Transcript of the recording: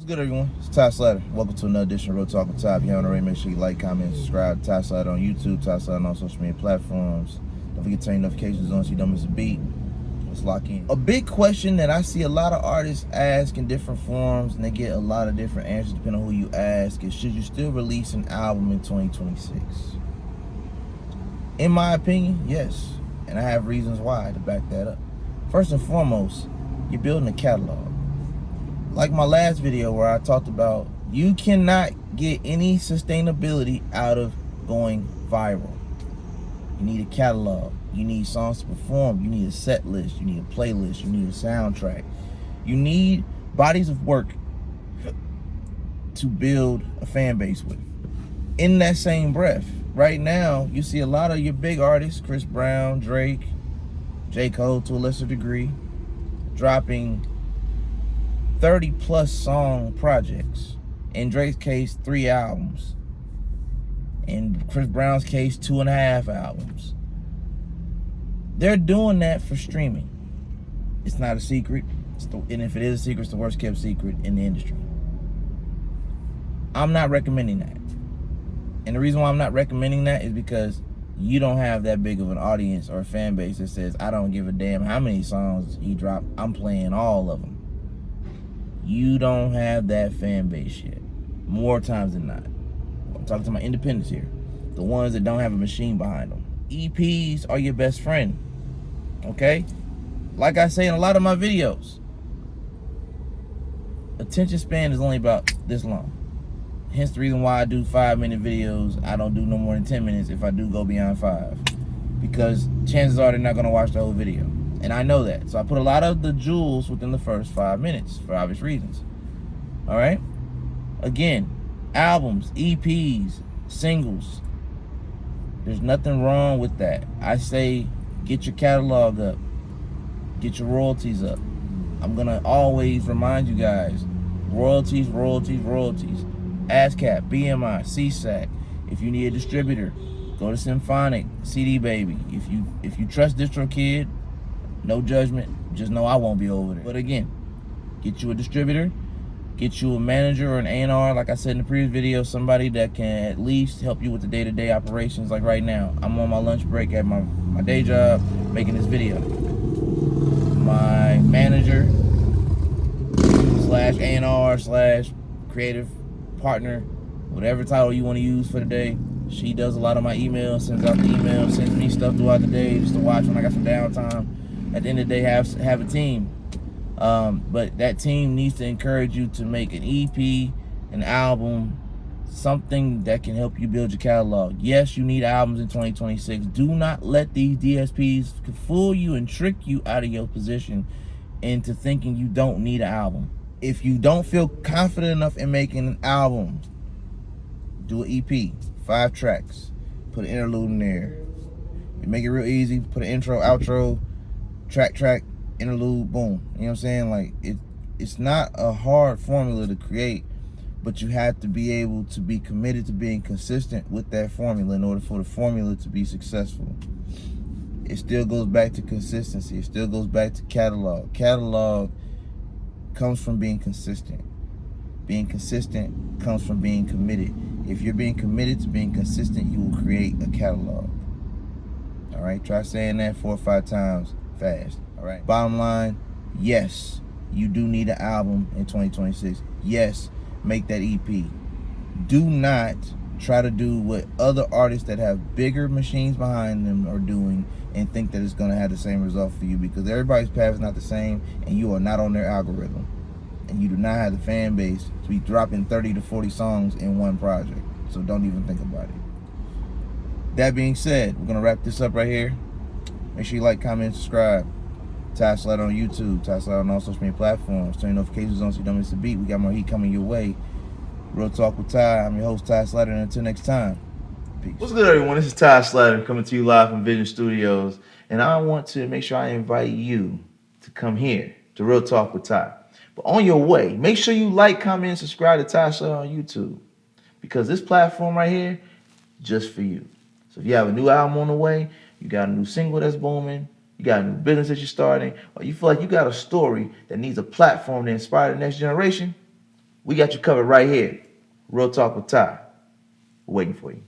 Good, everyone? It's Ty Slatter. Welcome to another edition of Real Talk with Ty. If you haven't already, make sure you like, comment, subscribe to Ty Slatter on YouTube, Ty Slatter on all social media platforms. Don't forget to turn notifications on so you don't miss a beat. Let's lock in. A big question that I see a lot of artists ask in different forms, and they get a lot of different answers depending on who you ask, is should you still release an album in 2026? In my opinion, yes. And I have reasons why to back that up. First and foremost, you're building a catalog. Like my last video where I talked about you cannot get any sustainability out of going viral. You need a catalog. You need songs to perform. You need a set list. You need a playlist. You need a soundtrack. You need bodies of work to build a fan base with. In that same breath, right now, you see a lot of your big artists, Chris Brown, Drake, J. Cole to a lesser degree, dropping 30 plus song projects. In Drake's case, 3 albums. In Chris Brown's case, 2.5 albums. They're doing that for streaming. It's not a secret. And if it is a secret, it's the worst kept secret in the industry. I'm not recommending that. And the reason why I'm not recommending that is because you don't have that big of an audience or a fan base that says, I don't give a damn how many songs he dropped. I'm playing all of them. You don't have that fan base yet. More times than not. I'm talking to my independents here. The ones that don't have a machine behind them. EPs are your best friend. Okay? Like I say in a lot of my videos, attention span is only about this long. Hence the reason why I do 5-minute videos. I don't do no more than 10 minutes if I do go beyond 5. Because chances are they're not going to watch the whole video. And I know that. So I put a lot of the jewels within the first 5 minutes for obvious reasons. All right? Again, albums, EPs, singles. There's nothing wrong with that. I say get your catalog up. Get your royalties up. I'm going to always remind you guys, royalties, royalties, royalties. ASCAP, BMI, CSAC. If you need a distributor, go to Symphonic, CD Baby. If you trust DistroKid, no judgment, just know I won't be over there. But again, get you a distributor, get you a manager or an A&R, like I said in the previous video, somebody that can at least help you with the day-to-day operations. Like right now, I'm on my lunch break at my day job making this video. My manager slash A&R slash creative partner, whatever title you want to use for the day, she does a lot of my emails, sends out the emails, sends me stuff throughout the day just to watch when I got some downtime. At the end of the day, have a team. But that team needs to encourage you to make an EP, an album, something that can help you build your catalog. Yes, you need albums in 2026. Do not let these DSPs fool you and trick you out of your position into thinking you don't need an album. If you don't feel confident enough in making an album, do an EP, 5 tracks, put an interlude in there. You make it real easy, put an intro, outro, track, interlude, boom. You know what I'm saying? Like, it's not a hard formula to create, but you have to be able to be committed to being consistent with that formula in order for the formula to be successful. It still goes back to consistency. It still goes back to catalog. Catalog comes from being consistent. Being consistent comes from being committed. If you're being committed to being consistent, you will create a catalog. All right, try saying that 4 or 5 times fast. All right. Bottom line, yes, you do need an album in 2026. Yes, make that EP. Do not try to do what other artists that have bigger machines behind them are doing and think that it's going to have the same result for you, because everybody's path is not the same and you are not on their algorithm. And you do not have the fan base to be dropping 30 to 40 songs in one project. So don't even think about it. That being said, we're going to wrap this up right here. Make sure you like, comment, subscribe. Ty Slatter on YouTube, Ty Slatter on all social media platforms. Turn your notifications on so you don't miss a beat. We got more heat coming your way. Real Talk with Ty. I'm your host, Ty Slatter, and until next time, peace. What's good, everyone? This is Ty Slatter coming to you live from Vision Studios. And I want to make sure I invite you to come here to Real Talk with Ty. But on your way, make sure you like, comment, and subscribe to Ty Slatter on YouTube, because this platform right here, just for you. So if you have a new album on the way, you got a new single that's booming, you got a new business that you're starting, or you feel like you got a story that needs a platform to inspire the next generation, We got you covered right here. Real Talk with Ty. Waiting for you.